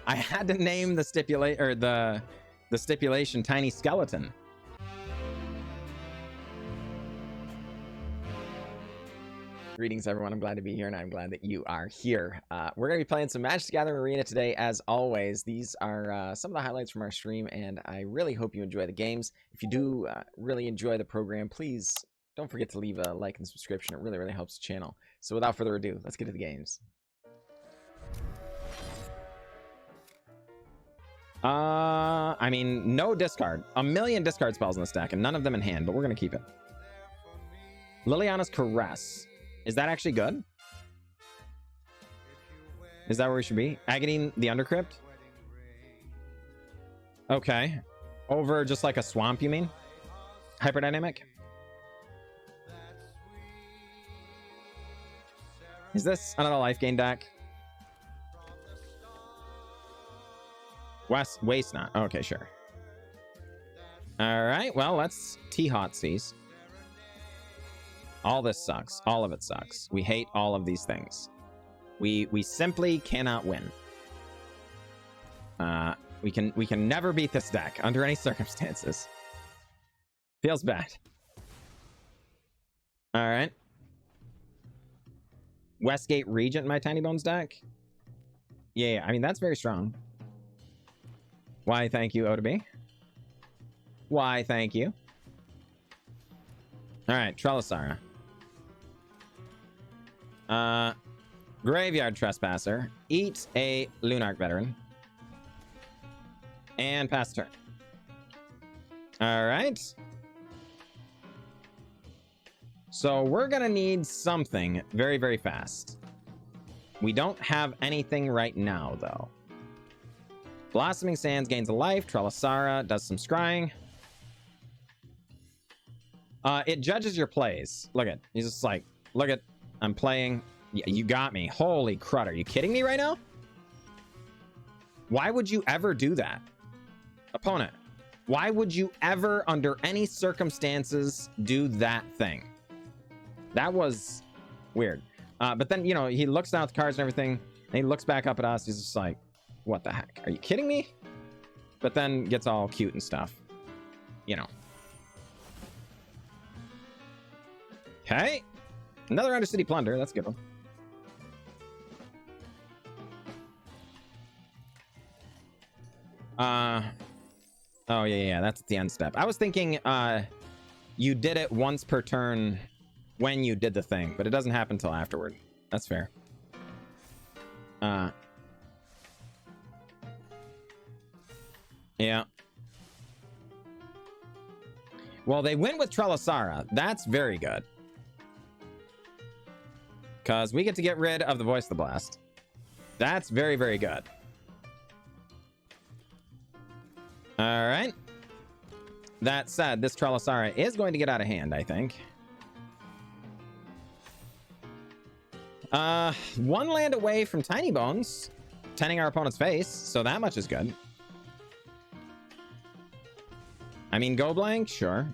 I had to name the stipulation Tiny Skeleton. Greetings, everyone. I'm glad to be here, and I'm glad that you are here. We're going to be playing some Magic the Gathering Arena today, as always. These are some of the highlights from our stream, and I really hope you enjoy the games. If you do really enjoy the program, please don't forget to leave a like and subscription. It really, really helps the channel. So without further ado, let's get to the games. I mean, no discard. A million discard spells in this deck, and none of them in hand, but we're going to keep it. Liliana's Caress. Is that actually good? Is that where we should be? Agadeem the Undercrypt? Okay. Over just like a swamp, you mean? Hyperdynamic? Is this another life gain deck? Waste not. Okay, sure. Alright, well, let's Thoughtseize. All this sucks. All of it sucks. We hate all of these things. We simply cannot win. We can never beat this deck under any circumstances. Feels bad. Alright. Westgate Regent in my Tinybones deck? Yeah, I mean, that's very strong. Why, thank you, O2B. Why, thank you. Alright, Trellisara. Graveyard Trespasser. Eat a Lunarch Veteran. And pass turn. Alright. So we're gonna need something very, very fast. We don't have anything right now, though. Blossoming Sands gains a life. Trellisara does some scrying. It judges your plays. Look at, he's just like, look at, I'm playing. Yeah, you got me. Holy crud, are you kidding me right now? Why would you ever do that? Opponent, why would you ever, under any circumstances, do that thing? That was weird. But then, you know, he looks down at the cards and everything, and he looks back up at us. He's just like, what the heck? Are you kidding me? But then gets all cute and stuff. You know. Okay. Another Undercity Plunder. That's a good one. Oh, yeah. That's at the end step. I was thinking you did it once per turn when you did the thing, but it doesn't happen until afterward. That's fair. Yeah. Well, they win with Trellisara. That's very good. Because we get to get rid of the Voice of the Blast. That's very, very good. Alright. That said, this Trellisara is going to get out of hand, I think. One land away from Tinybones, tending our opponent's face, so that much is good. I mean, go blank? Sure.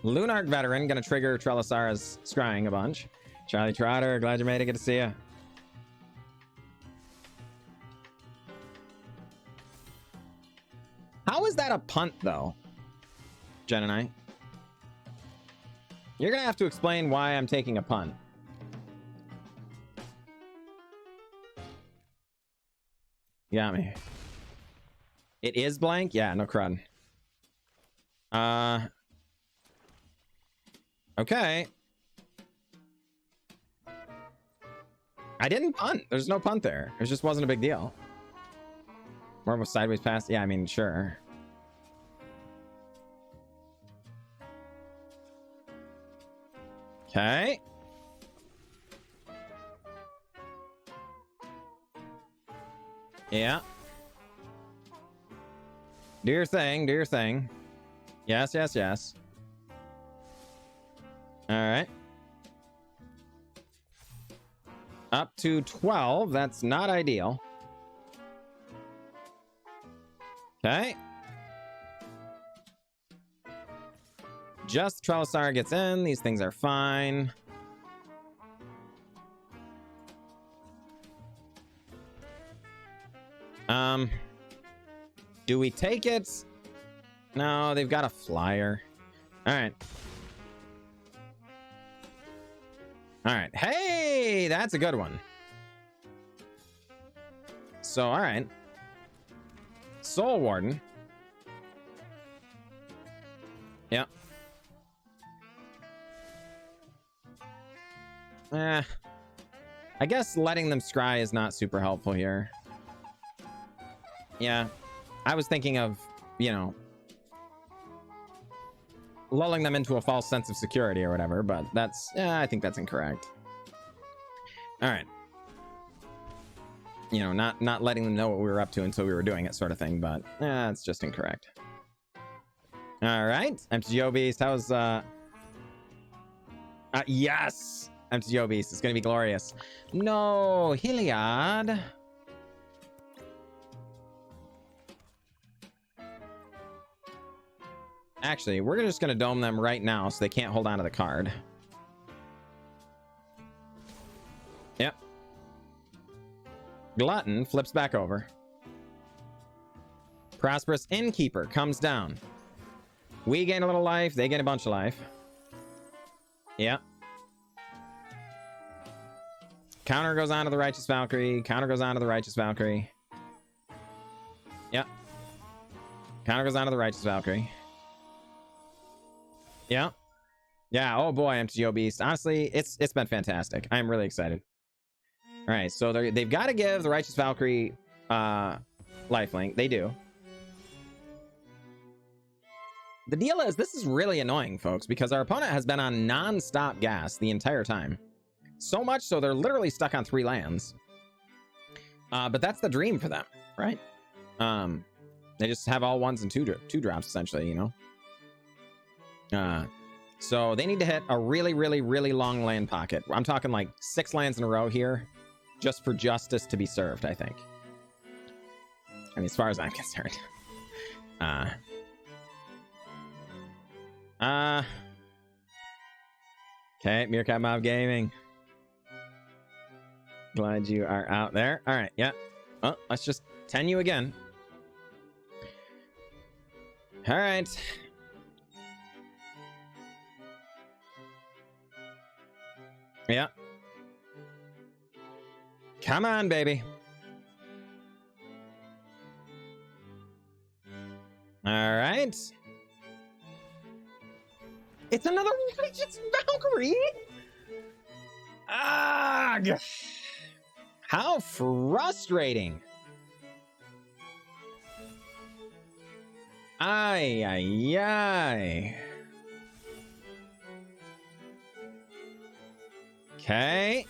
Lunarch Veteran, gonna trigger Trellisara's scrying a bunch. Charlie Trotter, glad you made it. Good to see you. How is that a punt, though? Jen and I. You're gonna have to explain why I'm taking a punt. You got me. It is blank? Yeah, no crud. Okay. I didn't punt. There's no punt there. It just wasn't a big deal. More of a sideways pass? Yeah, I mean, sure. Okay. Yeah. Do your thing. Do your thing. Yes, yes, yes. All right. Up to 12. That's not ideal. Okay. Just Trellisara gets in. These things are fine. Do we take it? No, they've got a flyer. All right. All right. Hey, that's a good one. So, all right. Soul Warden. Yep. I guess letting them scry is not super helpful here. Yeah. I was thinking of, you know, lulling them into a false sense of security or whatever, but that's, I think that's incorrect. All right. You know, not letting them know what we were up to until we were doing it, sort of thing, but it's just incorrect. All right, MTGO Beast, how's yes, MTGO Beast, it's gonna be glorious. No, Heliod. Actually, we're just gonna dome them right now so they can't hold on to the card. Yep. Glutton flips back over. Prosperous Innkeeper comes down. We gain a little life, they gain a bunch of life. Yep. Counter goes on to the Righteous Valkyrie. Counter goes on to the Righteous Valkyrie. Yep. Counter goes on to the Righteous Valkyrie. Yeah. Yeah. Oh boy, MTGO Beast. Honestly, it's been fantastic. I'm really excited. All right, so they've got to give the Righteous Valkyrie lifelink. They do. The deal is, this is really annoying, folks, because our opponent has been on non-stop gas the entire time. So much so they're literally stuck on 3 lands. But that's the dream for them, right? They just have all 1s and 2 drops, essentially, you know? So they need to hit a really, really, really long land pocket. I'm talking like 6 lands in a row here, just for justice to be served, I think. I mean, as far as I'm concerned. Okay, Meerkat Mob Gaming. Glad you are out there. All right, yeah. Well, let's just 10 you again. All right. Yeah. Come on, baby. All right. It's another Righteous Valkyrie? Ah! How frustrating. Ay, ay, ay. Okay.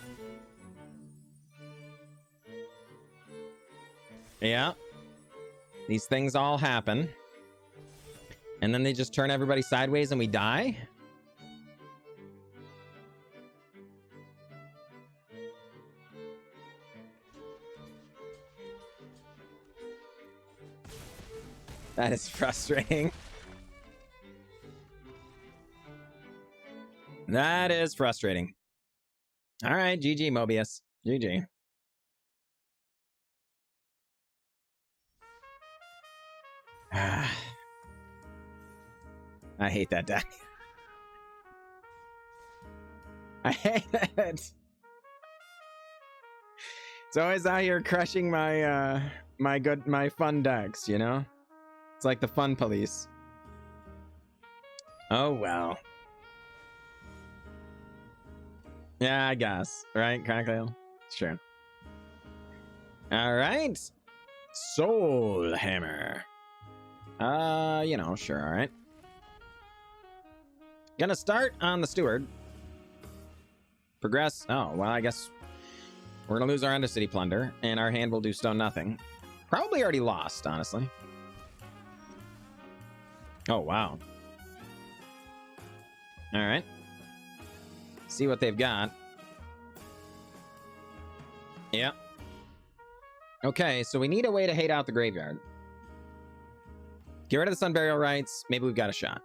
Yeah. These things all happen. And then they just turn everybody sideways and we die? That is frustrating. That is frustrating. All right, GG, Mobius. GG. I hate that deck. I hate it. It's always out here crushing my my fun decks, you know? It's like the fun police. Oh well. Yeah, I guess. Right, Crackle? Sure. Alright. Soul Hammer. You know, sure, alright. Gonna start on the Steward. Progress. Oh, well, I guess we're gonna lose our Undercity Plunder, and our hand will do stone nothing. Probably already lost, honestly. Oh, wow. Alright. See what they've got. Yep. Okay, so we need a way to hate out the graveyard. Get rid of the Sun Burial Rites. Maybe we've got a shot.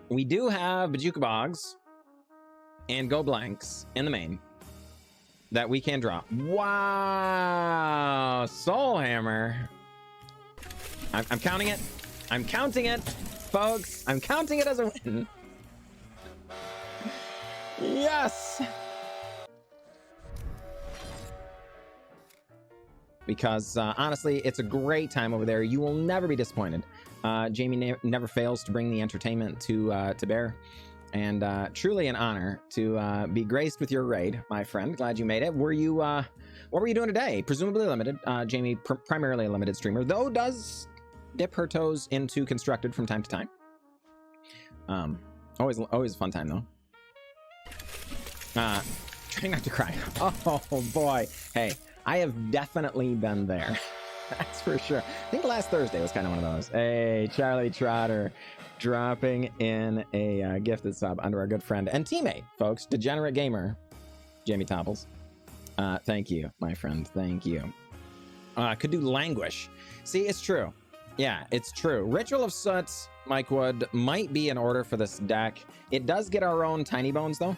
We do have Bojuka Bogs. and go blanks in the main that we can draw. Wow, Soul Hammer. I'm counting it. I'm counting it, folks. I'm counting it as a win. Yes. Because honestly, it's a great time over there. You will never be disappointed. Jamie never fails to bring the entertainment to bear. And truly an honor to be graced with your raid, my friend. Glad you made it. Were you what were you doing today? Presumably limited. Jamie, primarily a limited streamer, though does dip her toes into constructed from time to time. Always a fun time though. Trying not to cry. Oh boy. Hey, I have definitely been there. That's for sure. I think last Thursday was kind of one of those. Hey, Charlie Trotter dropping in a gifted sub under our good friend and teammate, folks, Degenerate Gamer, Jamie Topples. Thank you, my friend. Thank you. Could do Languish. See, it's true. Yeah, it's true. Ritual of Soot, Mike Wood, might be in order for this deck. It does get our own Tinybones, though.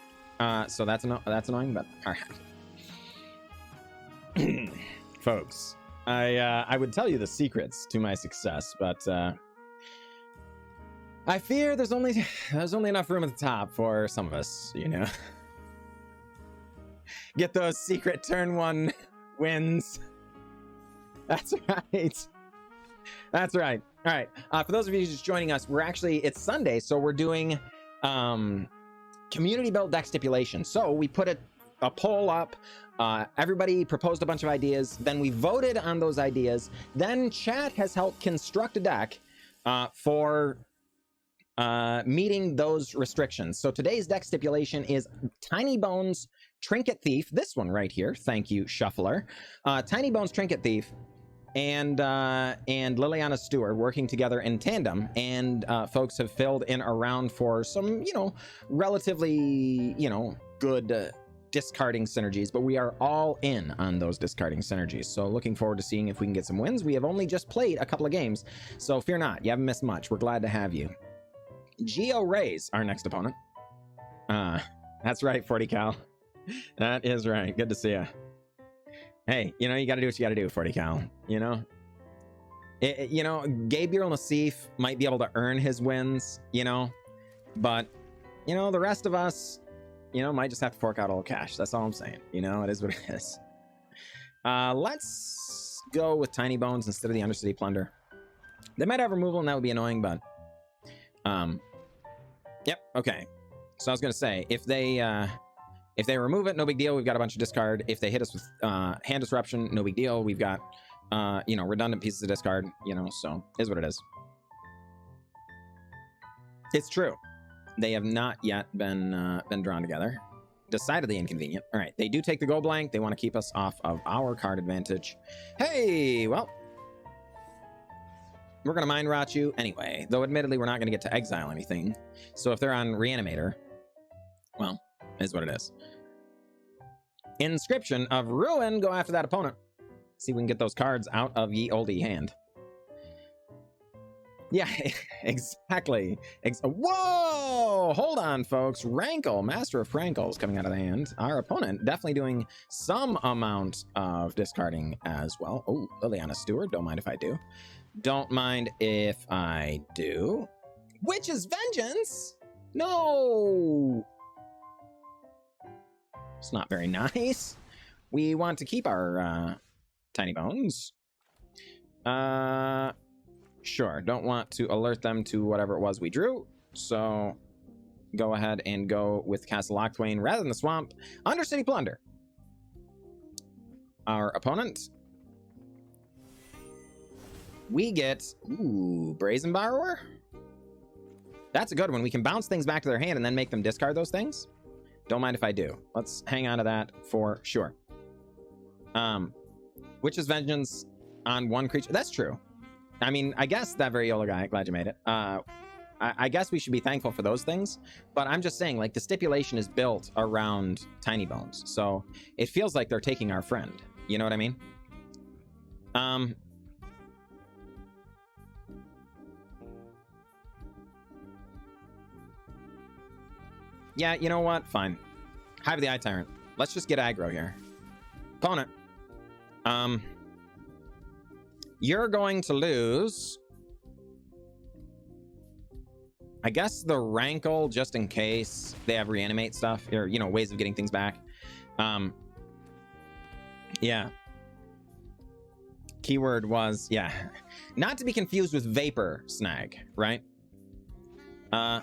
So that's annoying, but all right. Folks, I would tell you the secrets to my success, but I fear there's only enough room at the top for some of us, you know. Get those secret turn 1 wins. That's right. That's right. All right. For those of you just joining us, it's Sunday, so we're doing community built deck stipulation. So we put a poll up. Everybody proposed a bunch of ideas. Then we voted on those ideas. Then chat has helped construct a deck for meeting those restrictions. So today's deck stipulation is Tinybones Trinket Thief. This one right here. Thank you, Shuffler. Tinybones Trinket Thief and Liliana Steward working together in tandem, and folks have filled in around for some, relatively, good discarding synergies, but we are all in on those discarding synergies. So looking forward to seeing if we can get some wins. We have only just played a couple of games, so fear not, you haven't missed much. We're glad to have you. Geo Rays, our next opponent. That's right, 40 Cal. That is right. Good to see you. Hey, you got to do what you got to do, 40 Cal. Gabriel Nassif might be able to earn his wins, but, the rest of us, might just have to fork out all the cash. That's all I'm saying. It is what it is. Let's go with Tinybones instead of the Undercity Plunder. They might have removal, and that would be annoying, but... Yep, okay. So I was going to say, if they remove it, no big deal. We've got a bunch of discard. If they hit us with hand disruption, no big deal. We've got, redundant pieces of discard, so is what it is. It's true. They have not yet been drawn together. Decidedly inconvenient. All right, they do take the go blank. They want to keep us off of our card advantage. Hey, well, we're going to mind rot you anyway, though admittedly we're not going to get to exile anything. So if they're on Reanimator, well, is what it is. Inscription of Ruin, go after that opponent. See if we can get those cards out of ye olde hand. Yeah, exactly. Whoa! Hold on, folks. Rankle, Master of Rankle is coming out of the hand. Our opponent definitely doing some amount of discarding as well. Oh, Liliana Steward, don't mind if I do. Don't mind if I do. Witch's Vengeance? No! It's not very nice. We want to keep our Tinybones. Sure, don't want to alert them to whatever it was we drew. So go ahead and go with Castle Locthwain rather than the swamp. Undercity Plunder. Our opponent. We get, Brazen Borrower. That's a good one. We can bounce things back to their hand and then make them discard those things. Don't mind if I do. Let's hang on to that for sure. Witch's Vengeance on one creature. That's true. I mean, I guess that very yellow guy, glad you made it. I guess we should be thankful for those things, but I'm just saying, like, the stipulation is built around Tinybones, so it feels like they're taking our friend. You know what I mean? Yeah, you know what? Fine. Hive the Eye Tyrant. Let's just get aggro here. Opponent. You're going to lose, I guess, the Rankle, just in case they have reanimate stuff, or, you know, ways of getting things back. Yeah. Keyword was, yeah. Not to be confused with Vapor Snag, right? So,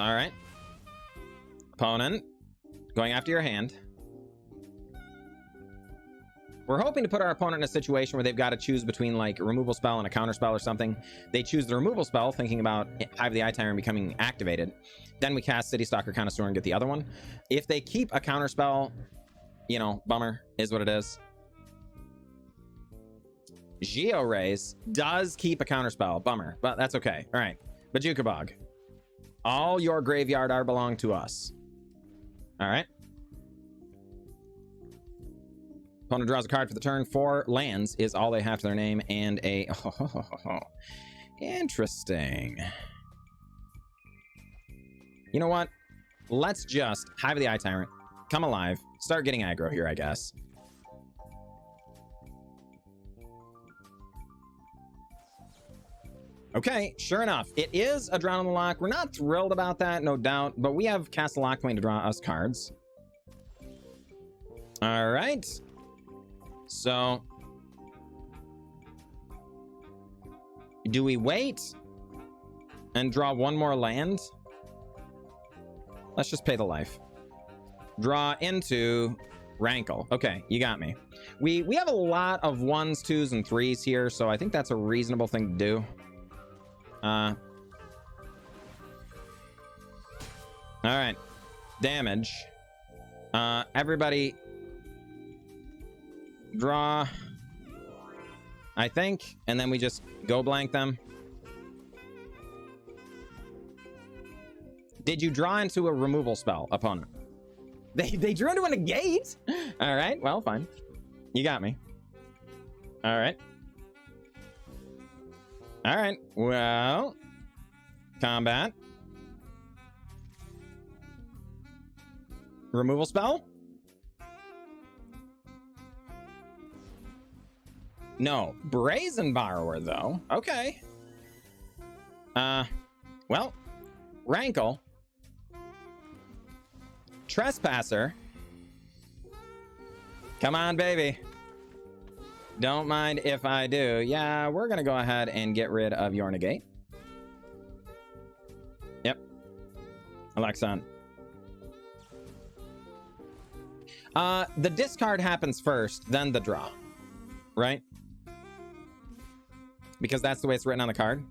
all right. Opponent, going after your hand. We're hoping to put our opponent in a situation where they've got to choose between like a removal spell and a counter spell or something. They choose the removal spell, thinking about Hive the Eye Tyrant becoming activated. Then we cast Citystalker Connoisseur and get the other one. If they keep a counter spell, you know, bummer, is what it is. Georays does keep a counter spell, bummer, but that's okay. All right, Bojuka Bog. All your graveyard are belong to us. All right. Opponent draws a card for the turn. 4 lands is all they have to their name, and a... interesting. You know what? Let's just Hive the Eye Tyrant, come alive, start getting aggro here, I guess. Okay, sure enough, it is a Drown on the Lock. We're not thrilled about that, no doubt, but we have Castle Locthwain to draw us cards. All right. So, do we wait and draw one more land? Let's just pay the life. Draw into Rankle. Okay, you got me. We have a lot of 1s, 2s, and 3s here, so I think that's a reasonable thing to do. All right, damage. Everybody draw, I think, and then we just go blank them. Did you draw into a removal spell, opponent? They drew into a negate? All right, well, fine. You got me. All right. All right, well, combat. Removal spell? No, Brazen Borrower, though. Okay. Well, Rankle. Trespasser. Come on, baby. Don't mind if I do. Yeah, we're going to go ahead and get rid of your negate. Yep. Alexon. The discard happens first, then the draw. Right? Because that's the way it's written on the card.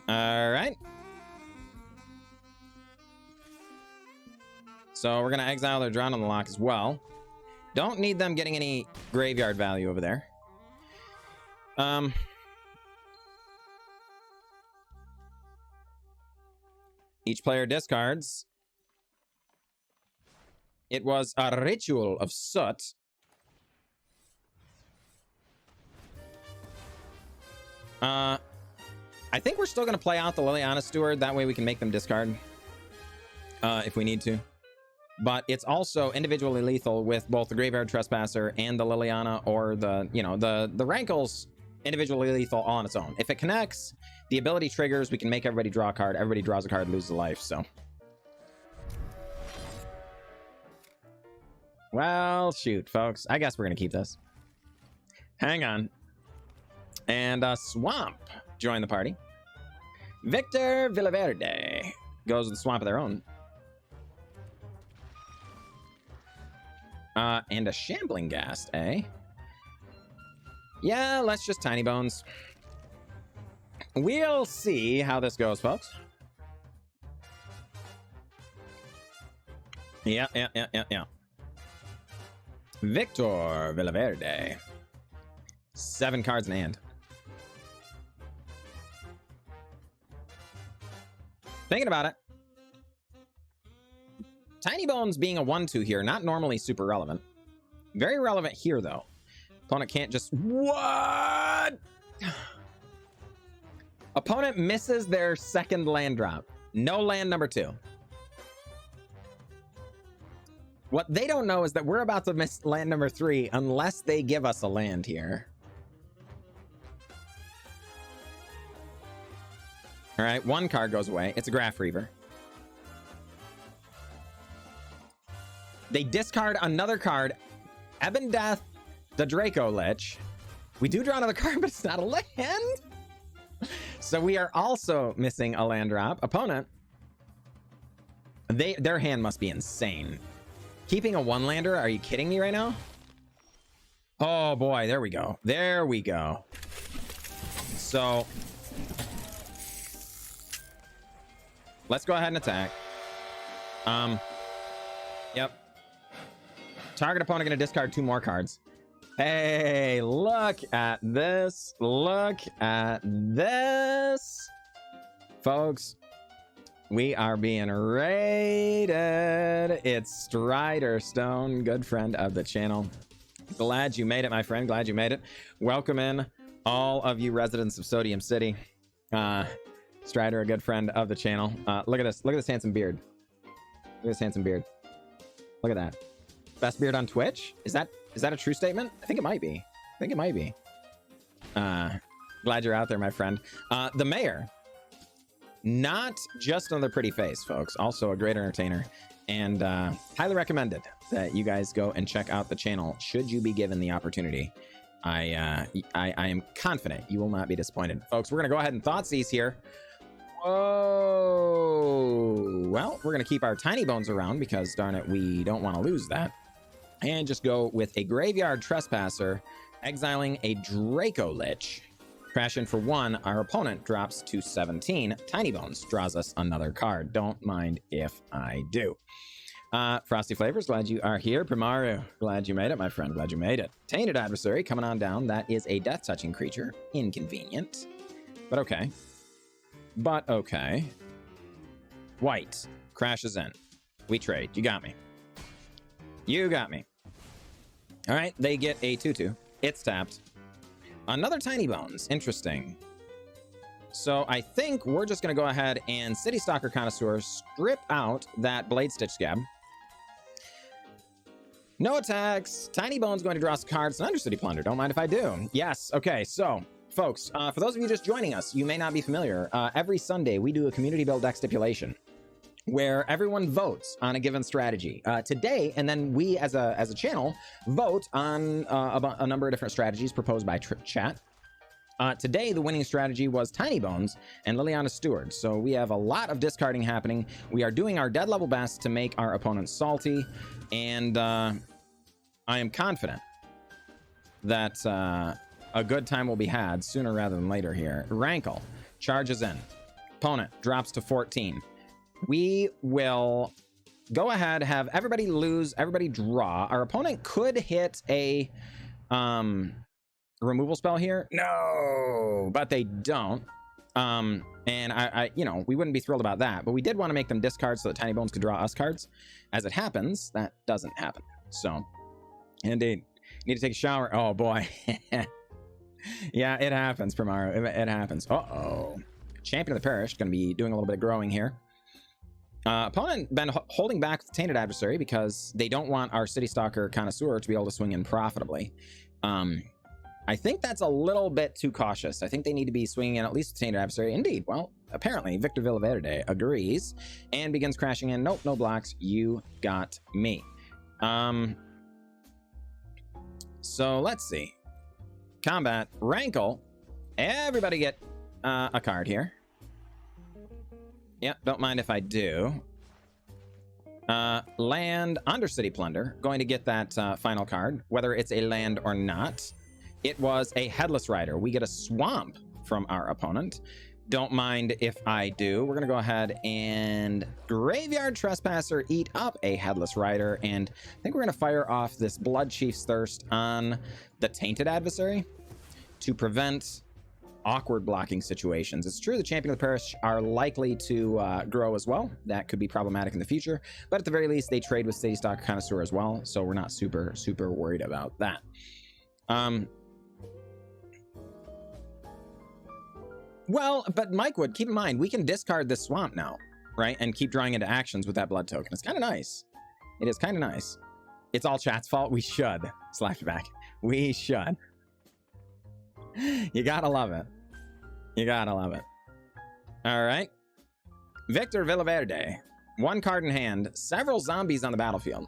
All right. So we're going to exile their Drown on the Lock as well. Don't need them getting any graveyard value over there. Each player discards. It was a Ritual of Soot. I think we're still going to play out the Liliana Steward. That way we can make them discard if we need to. But it's also individually lethal with both the Graveyard Trespasser and the Liliana, or the, you know, the Rankle's individually lethal all on its own. If it connects, the ability triggers, we can make everybody draw a card. Everybody draws a card, loses a life, so. Well, shoot, folks. I guess we're going to keep this. Hang on. And Swamp join the party. Victor Villaverde goes with the Swamp of their own. And a Shambling Ghast, eh? Yeah, let's just Tinybones. We'll see how this goes, folks. Yeah. Victor Villaverde. 7 cards in hand. Thinking about it. Tinybones being a 1/2 here, not normally super relevant. Very relevant here, though. Opponent can't just... What? Opponent misses their second land drop. No land number 2. What they don't know is that we're about to miss land number 3 unless they give us a land here. All right, 1 card goes away. It's a Graph Reaver. They discard another card. Ebon Death, the Draco Lich. We do draw another card, but it's not a land. So we are also missing a land drop. Opponent, their hand must be insane. Keeping a 1-lander? Are you kidding me right now? Oh boy, there we go. There we go. So let's go ahead and attack. Yep. Target opponent gonna discard 2 more cards. Hey, look at this. Look at this. Folks, we are being raided. It's Strider Stone, good friend of the channel. Glad you made it, my friend. Glad you made it. Welcome in, all of you residents of Sodium City. Strider, a good friend of the channel. Look at this. Look at this handsome beard. Look at this handsome beard. Look at that. Best beard on Twitch? Is that a true statement? I think it might be. I think it might be. Glad you're out there, my friend. The mayor. Not just another pretty face, folks. Also a great entertainer. And highly recommended that you guys go and check out the channel should you be given the opportunity. I am confident you will not be disappointed. Folks, we're going to go ahead and Thoughtseize here. Whoa. Well, we're going to keep our Tinybones around because, darn it, we don't want to lose that. And just go with a Graveyard Trespasser, exiling a Draco Lich. Crash in for 1. Our opponent drops to 17. Tinybones draws us another card. Don't mind if I do. Frosty Flavors, glad you are here. Primaru, glad you made it, my friend. Glad you made it. Tainted Adversary coming on down. That is a death-touching creature. Inconvenient. But okay. But okay. White crashes in. We trade. You got me. You got me. All right, they get a 2/2. It's tapped. Another Tinybones. Interesting. So I think we're just going to go ahead and Citystalker Connoisseur, strip out that Blade Stitch Scab. No attacks. Tinybones going to draw some cards. An Undercity Plunder. Don't mind if I do. Yes. Okay, so folks, for those of you just joining us, you may not be familiar. Every Sunday, we do a community build deck stipulation where everyone votes on a given strategy. Today, and then we as a channel vote on a number of different strategies proposed by chat. Today, the winning strategy was Tinybones and Liliana Steward. So we have a lot of discarding happening. We are doing our dead level best to make our opponents salty. And I am confident that a good time will be had sooner rather than later here. Rankle charges in. Opponent drops to 14. We will go ahead, have everybody lose, everybody draw. Our opponent could hit a removal spell here. No, but they don't. And I you know, we wouldn't be thrilled about that, but we did want to make them discard so that Tinybones could draw us cards. As it happens, that doesn't happen. So, indeed, need to take a shower. Oh boy. Yeah, it happens, Primaru. It happens. Uh-oh. Champion of the Parish, going to be doing a little bit of growing here. Opponent been holding back with Tainted Adversary because they don't want our Citystalker Connoisseur to be able to swing in profitably. I think that's a little bit too cautious. I think they need to be swinging in at least with Tainted Adversary. Indeed. Well, apparently, Victor Villaverde agrees and begins crashing in. Nope, no blocks. You got me. So let's see. Combat. Rankle. Everybody get a card here. Yep, don't mind if I do. Land, Undercity Plunder. Going to get that final card, whether it's a land or not. It was a Headless Rider. We get a Swamp from our opponent. Don't mind if I do. We're going to go ahead and Graveyard Trespasser, eat up a Headless Rider, and I think we're going to fire off this Bloodchief's Thirst on the Tainted Adversary to prevent awkward blocking situations. It's true the Champion of the Parish are likely to grow as well. That could be problematic in the future, but at the very least, they trade with Citystalker Connoisseur as well, so we're not super worried about that. Well, but Mike Wood, keep in mind, we can discard this Swamp now. right? And keep drawing into actions with that blood token. It's kind of nice. It is kind of nice. It's all chat's fault. We should. Slapped back. We should. You gotta love it. You gotta love it. All right. Victor Villaverde. 1 card in hand. Several zombies on the battlefield.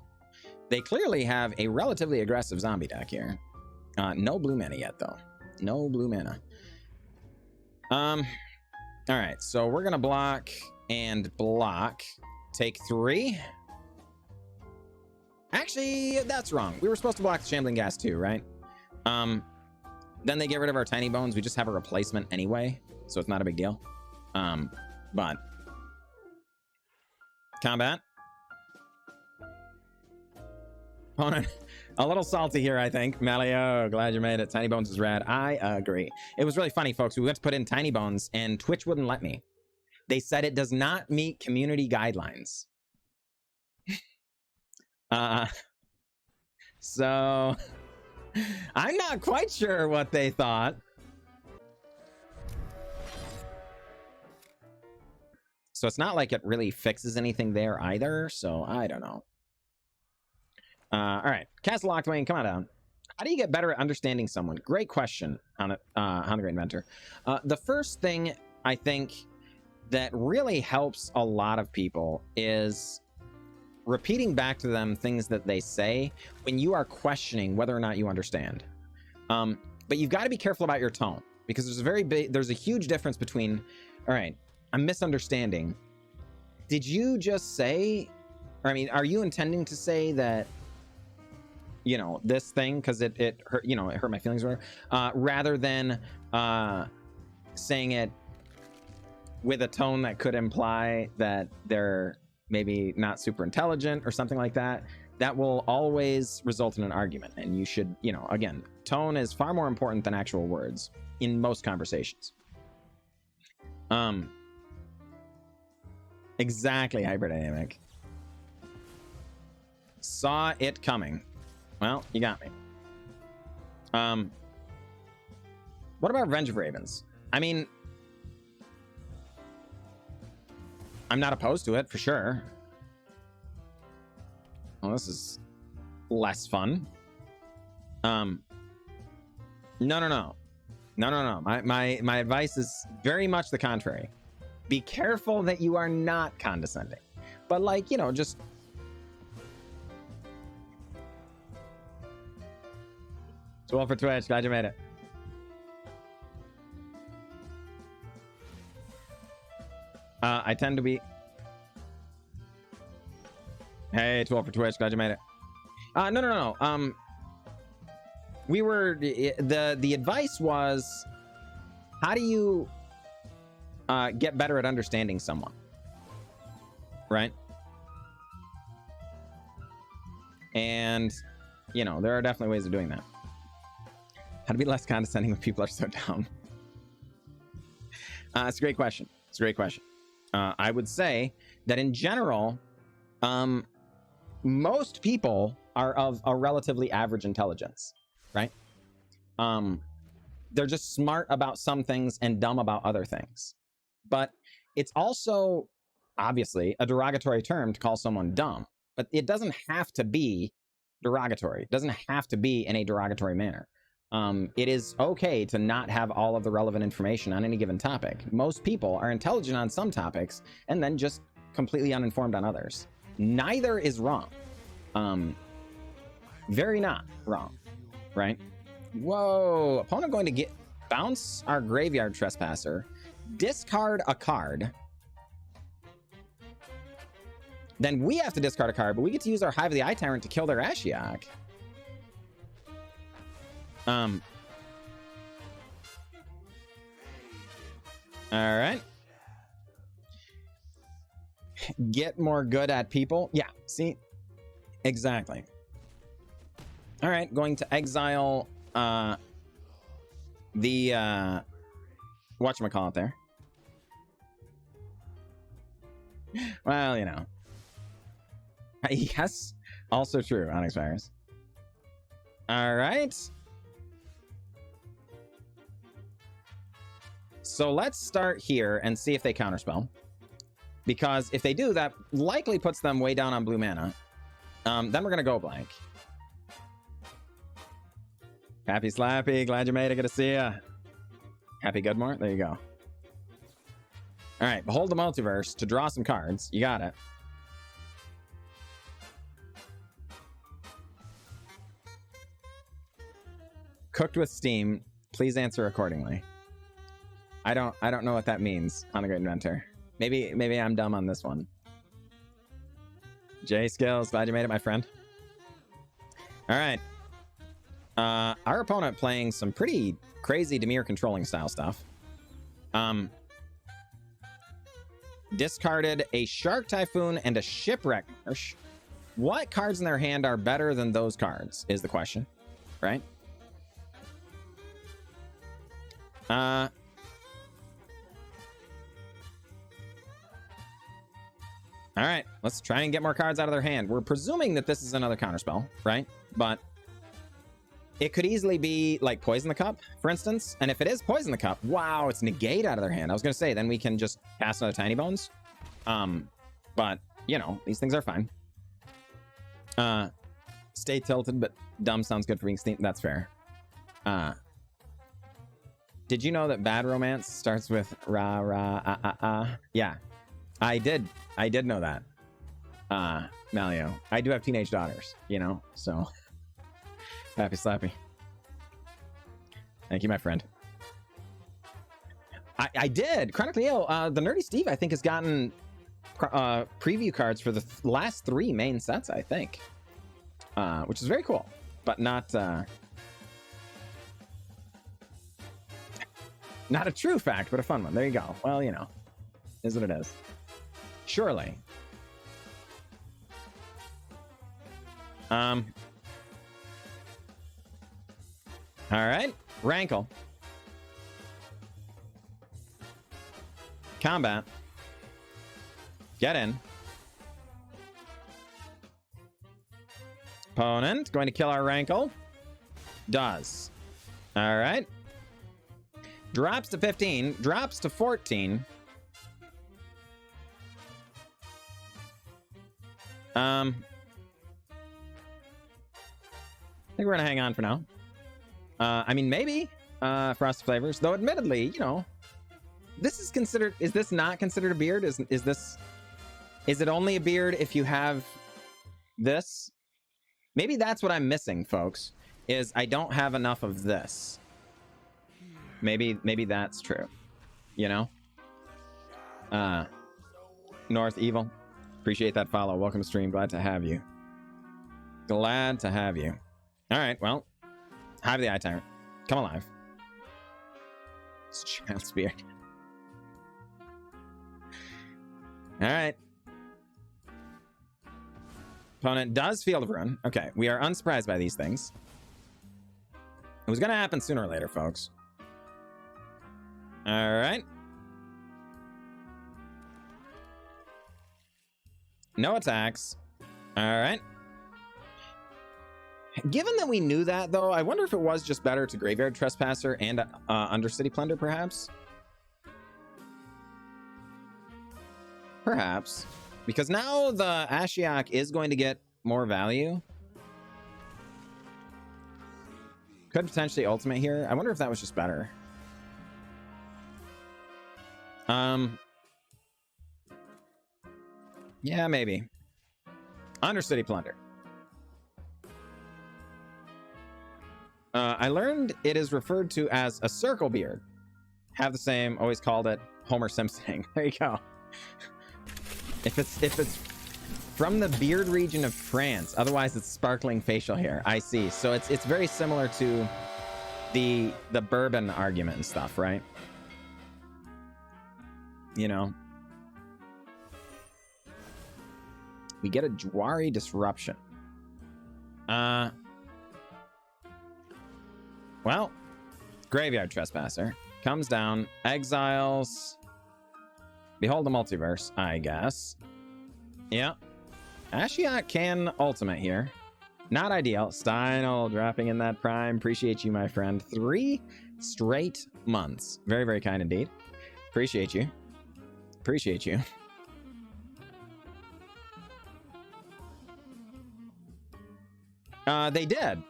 They clearly have a relatively aggressive zombie deck here. No blue mana yet, though. No blue mana. All right. So we're gonna block and block. Take 3. Actually, that's wrong. We were supposed to block the Shambling Gas too, right? Then they get rid of our Tinybones. We just have a replacement anyway, so it's not a big deal. But combat. Opponent, a little salty here, I think. Malio, glad you made it. Tinybones is rad. I agree. It was really funny, folks. We went to put in Tinybones, and Twitch wouldn't let me. They said it does not meet community guidelines. So I'm not quite sure what they thought. So it's not like it really fixes anything there either. So I don't know. All right, Castle Locthwain, come on down. How do you get better at understanding someone? Great question on the Great Inventor. The first thing I think that really helps a lot of people is repeating back to them things that they say when you are questioning whether or not you understand. But you've got to be careful about your tone, because there's a huge difference between, all right, I'm misunderstanding. Did you just say, or I mean, are you intending to say that, you know, this thing because it hurt, you know, it hurt my feelings or whatever, rather than saying it with a tone that could imply that they're maybe not super intelligent or something like that. That will always result in an argument. And you should, you know, again, tone is far more important than actual words in most conversations. Exactly, Hyperdynamic. Saw it coming. Well, you got me. What about Revenge of Ravens? I mean, I'm not opposed to it, for sure. Well, this is less fun. No. My advice is very much the contrary. Be careful that you are not condescending. But, like, you know, just... It's well for Twitch. Glad you made it. I tend to be... Hey, 12 for Twitch. Glad you made it. No. We were... The advice was... How do you get better at understanding someone? Right? And, you know, there are definitely ways of doing that. How to be less condescending when people are so dumb? It's a great question. It's a great question. I would say that in general, most people are of a relatively average intelligence, right? They're just smart about some things and dumb about other things. But it's also, obviously, a derogatory term to call someone dumb. But it doesn't have to be derogatory. It doesn't have to be in a derogatory manner. It is okay to not have all of the relevant information on any given topic. Most people are intelligent on some topics and then just completely uninformed on others. Neither is wrong. Very not wrong, right? Whoa, opponent going to bounce our Graveyard Trespasser, discard a card. Then we have to discard a card, but we get to use our Hive of the Eye Tyrant to kill their Ashiok. All right. Get more good at people. Yeah, see? Exactly. All right, going to exile the whatchamacallit there. Well, you know. Yes, also true, Onyx Virus. All right. So let's start here and see if they counterspell. Because if they do, that likely puts them way down on blue mana. Then we're going to go blank. Happy Slappy, glad you made it. Good to see ya. Happy Goodmore, there you go. All right, behold the multiverse to draw some cards. You got it. Cooked with steam. Please answer accordingly. I don't know what that means on the Great Inventor. Maybe I'm dumb on this one. J Skills, glad you made it, my friend. All right. Our opponent playing some pretty crazy Dimir controlling style stuff. Discarded a Shark Typhoon and a Shipwreck. What cards in their hand are better than those cards is the question, right? All right, let's try and get more cards out of their hand. We're presuming that this is another counterspell, right? But it could easily be like Poison the Cup, for instance. And if it is Poison the Cup, wow, it's negate out of their hand. I was going to say, then we can just cast another Tinybones. But, you know, these things are fine. Stay tilted, but dumb sounds good for being steamed. That's fair. Did you know that Bad Romance starts with ra ra ah ah ah? Yeah, I did know that. Malio, I do have teenage daughters, you know, so happy slappy. Thank you, my friend. I did. Chronically Ill, the Nerdy Steve, I think, has gotten preview cards for the last 3 main sets, I think, which is very cool, but not a true fact, but a fun one. There you go. Well, you know, is what it is. Surely. All right. Rankle. Combat. Get in. Opponent going to kill our Rankle. Does. All right. Drops to 15. Drops to 14. I think we're gonna hang on for now. I mean, maybe Frosted Flavors, though admittedly, you know, this is considered, is this not considered a beard? Is it only a beard if you have this? Maybe that's what I'm missing, folks, is I don't have enough of this. Maybe that's true, you know? North Evil, appreciate that follow. Welcome to stream, glad to have you. Glad to have you. All right, well, Hive the Eye Tyrant, come alive. It's Child's Beard. All right. Opponent does Field of Ruin. Okay, we are unsurprised by these things. It was gonna happen sooner or later, folks. All right. No attacks. All right. Given that we knew that, though, I wonder if it was just better to Graveyard Trespasser and Undercity Plunder, perhaps? Perhaps. Because now the Ashiok is going to get more value. Could potentially ultimate here. I wonder if that was just better. Yeah, maybe. Undercity Plunder. I learned it is referred to as a circle beard. Have the same, always called it Homer Simpsoning. There you go. If it's from the beard region of France, otherwise it's sparkling facial hair. I see. So it's very similar to the bourbon argument and stuff, right? You know. We get a Jwari Disruption. Well, Graveyard Trespasser comes down, exiles. Behold the multiverse, I guess. Yeah. Ashiok can ultimate here. Not ideal. Steinel dropping in that prime. Appreciate you, my friend. 3 straight months. Very, very kind indeed. Appreciate you. Appreciate you. They did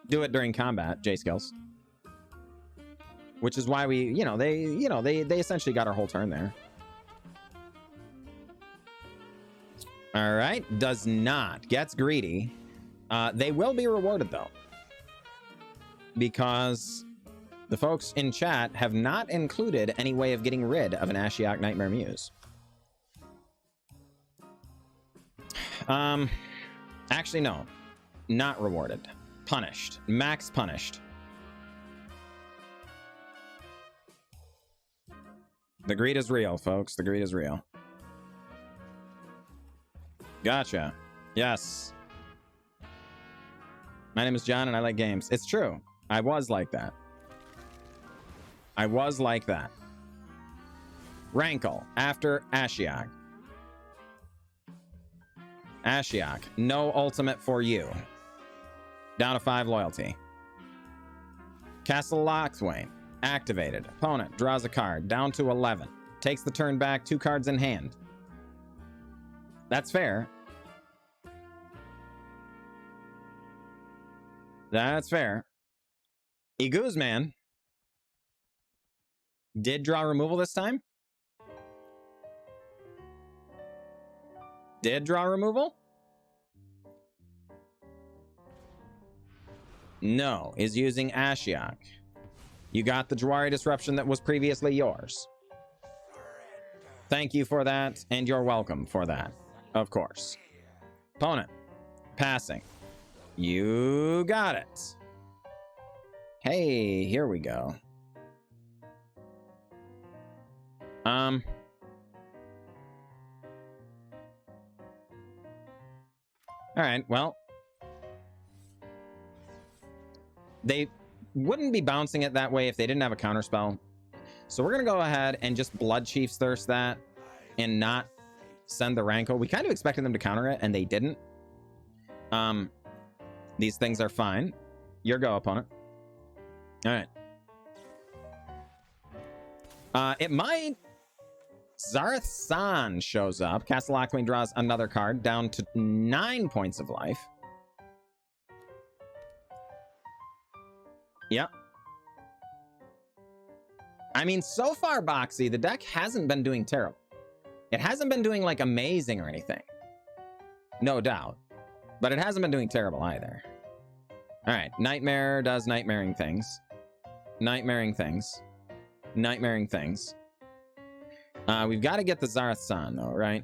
do it during combat, J skills. Which is why we, they essentially got our whole turn there. All right, does not, gets greedy. They will be rewarded though, because the folks in chat have not included any way of getting rid of an Ashiok Nightmare Muse. Actually, no, not rewarded. Punished. Max punished. The greed is real, folks. The greed is real. Gotcha. Yes. My name is John and I like games. It's true. I was like that. I was like that. Rankle after Ashiok. Ashiok, no ultimate for you. Down to 5 loyalty. Castle Locthwain, activated. Opponent draws a card, down to 11. Takes the turn back, 2 cards in hand. That's fair. That's fair. Iguzman did draw removal this time. Did draw removal? No, is using Ashiok. You got the Jwari Disruption that was previously yours. Thank you for that, and you're welcome for that, of course. Opponent, passing. You got it. Hey, here we go. All right, well, they wouldn't be bouncing it that way if they didn't have a counterspell. So we're going to go ahead and just Bloodchief's Thirst that and not send the Rankle. We kind of expected them to counter it, and they didn't. These things are fine. Your go, opponent. All right. It might... Zareth San shows up. Castle Locthwain draws another card, down to 9 points of life. Yep. I mean, so far, Boxy, the deck hasn't been doing terrible. It hasn't been doing, like, amazing or anything. No doubt. But it hasn't been doing terrible either. Alright, Nightmare does nightmaring things. Nightmaring things. Nightmaring things. We've got to get the Zareth San, though, right?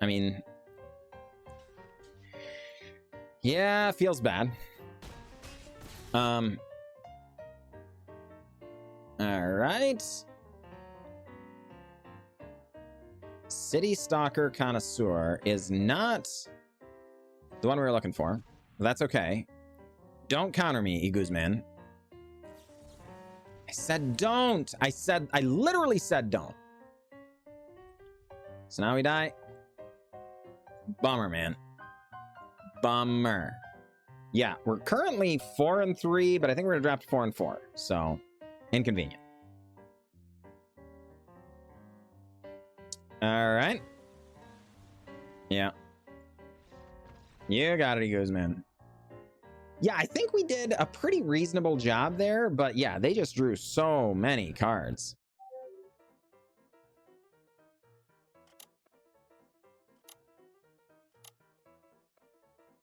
I mean... yeah, feels bad. Alright. Citystalker Connoisseur is not the one we were looking for. That's okay. Don't counter me, Iguzman. I said don't. I literally said don't. So now we die. Bummer, man. Bummer. Yeah, we're currently 4-3, but I think we're gonna drop to 4-4. So, inconvenient. All right. Yeah. You got it, Iguzman. Yeah, I think we did a pretty reasonable job there, but yeah, they just drew so many cards.